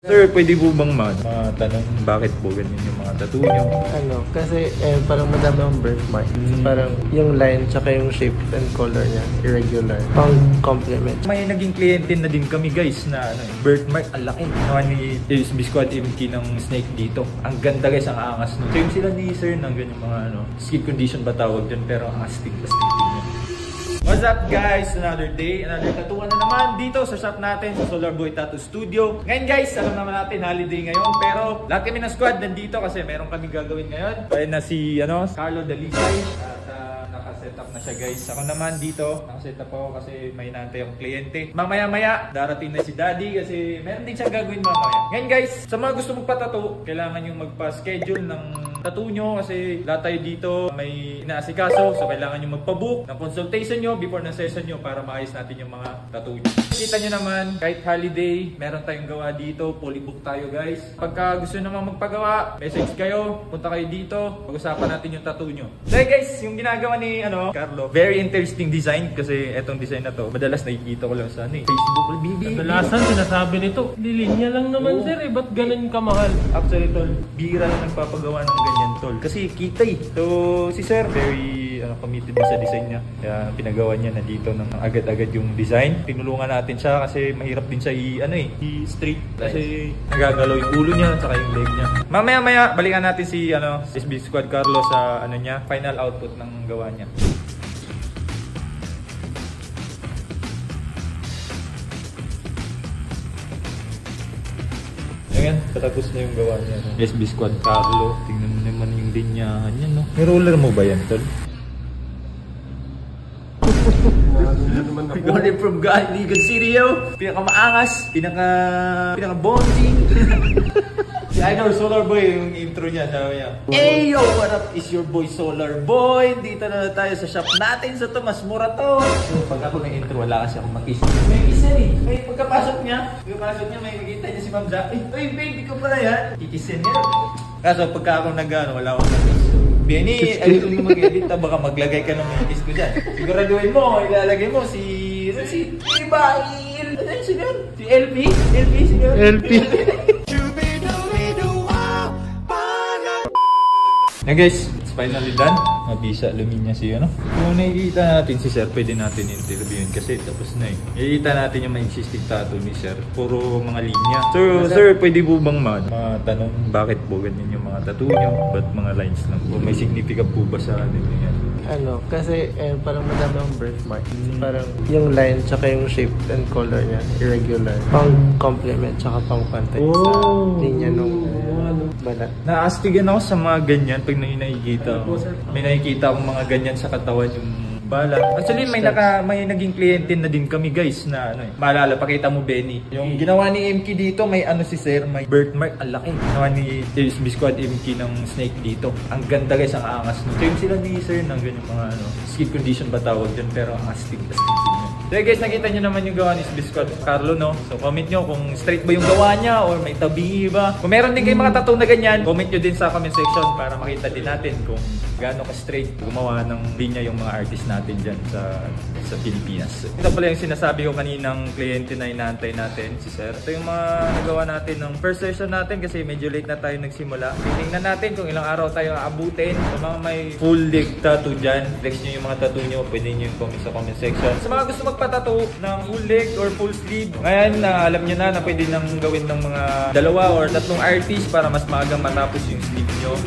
Sir, pwede po bang matanong bakit po ganyan yung mga tattoo nyo? Kasi parang madami ang birthmark. Parang yung line tsaka yung shape and color niya, irregular. Pang complement. May naging kliyente na din kami guys na birthmark, ang laki. Ni USB Squad MK ng Snake dito. Ang ganda guys, ang angas nun. Same sila ni Sir ng ganyan mga skin condition ba tawag dyan, pero ang astig niya. What's up guys? Another day, another tattooan na naman dito sa shop natin sa Solar Boy Tattoo Studio. Ngayon guys, alam naman natin holiday ngayon, pero lahat kami ng squad nandito kasi meron kami gagawin ngayon. Kaya na si Carlo Dalisay at naka-set up na siya guys. Ako naman dito, naka-set up ako kasi may inaantay ang kliyente. Mamaya-maya, darating na si Daddy kasi meron din siyang gagawin mamaya. Ngayon guys, sa mga gusto magpa-tattoo, kailangan yung magpa-schedule ng tattoo nyo kasi lahat tayo dito may inaasikaso, so kailangan nyo magpa-book ng consultation nyo before ng session nyo para maayos natin yung mga tattoo nyo. Kita nyo naman, kahit holiday, meron tayong gawa dito, fully book tayo guys. Pagka gusto naman magpagawa, message kayo, punta kayo dito, pag-usapan natin yung tattoo nyo. So guys, yung ginagawa ni Carlo, very interesting design kasi etong design na to, madalas nakikita ko lang sa Facebook. Kadalasan sinasabi nito, linya lang naman sir ba't ganun kamahal? Actually tol, bira lang nagpapagawa ng ganyan tol. Kasi kita So si sir, very committed sa design niya. Kaya pinagawa niya na dito ng agad-agad yung design. Tinulungan natin siya kasi mahirap din siya i-straight. Kasi nagagalaw yung ulo niya at saka yung leg niya. Mamaya-maya, balikan natin si SB Squad Carlo sa niya, final output ng gawa niya. Ayan, patapos na yung gawa niya. SB Squad Carlo. Tingnan mo naman yung linyahan niya, no? May roller mo ba yan, tol? Going from Ligan City, yo! Pinaka-maangas, pinaka-bonding. Si Idol Solar Boy, yung intro niya, sabi niya, "Hey yo, what up? Is your boy Solar Boy? Dito na tayo sa shop natin sa Tomas Morato." So, pag ako ng intro, wala kasi ako mag-kiss. May kiss yan eh. May pagkapasok niya, may makikita niya si Ma'am Jack. "Uy, baby ko pala yan." Kikisin niya. Kaso pagka ako wala akong mag-kiss. Benny, ayun yung mag-edit, baka maglagay ka ng kiss ko dyan. Siguraduhin mo, ilalagay mo si Ibail. Ano yun siya? Si LP? LP. Na guys, it's finally done. Mabisa luminya si Kung nakikita natin si Sir, pwede natin interviewin kasi tapos na eh. Nakikita natin yung may existing tattoo ni Sir. Puro mga linya. So, Sir, pwede po bang matanong bakit po ganyan yung mga tattoo nyo? Ba't mga lines lang po? May significant po ba sa yan? Kasi parang madami ang birthmark. Parang yung line tsaka yung shape and color niya, irregular. Pang complement tsaka pang pantay sa linya nung balat. Naastigan ako sa mga ganyan pag nakikita ko. May nakikita akong mga ganyan sa katawan yung balat. Actually, may naging kliyente na din kami guys na maalala, pakita mo Benny. Yung ginawa ni MK dito, may si Sir, may birthmark, ang laki. Ginawa ni USB Squad MK ng Snake dito. Ang ganda guys, ang angas. Same sila ni Sir ng ganyan mga skin condition ba tawag dyan, pero ang astig niya. So guys, nakita nyo naman yung gawa ni SB Squad Carlo, no? So comment nyo kung straight ba yung gawa niya or may tabi ba. Kung meron din kayong mga tattoo na ganyan, comment nyo din sa comment section para makita din natin kung gaano ka-straight gumawa ng linya yung mga artist natin dyan sa Pilipinas. Ito pala yung sinasabi ko kaninang kliyente na inaantay natin, si Sir. Ito yung mga nagawa natin ng first session natin kasi medyo late na tayo nagsimula. Tingnan natin kung ilang araw tayo aabutin. Sa mga may full leg tattoo dyan, flex nyo yung mga tattoo nyo, pwede nyo yung comment sa comment section. Sa mga gusto magpa-tattoo ng full leg or full sleeve, ngayon alam nyo na pwede nang gawin ng mga 2 or 3 artist para mas maagang matapos yung sleeve nyo.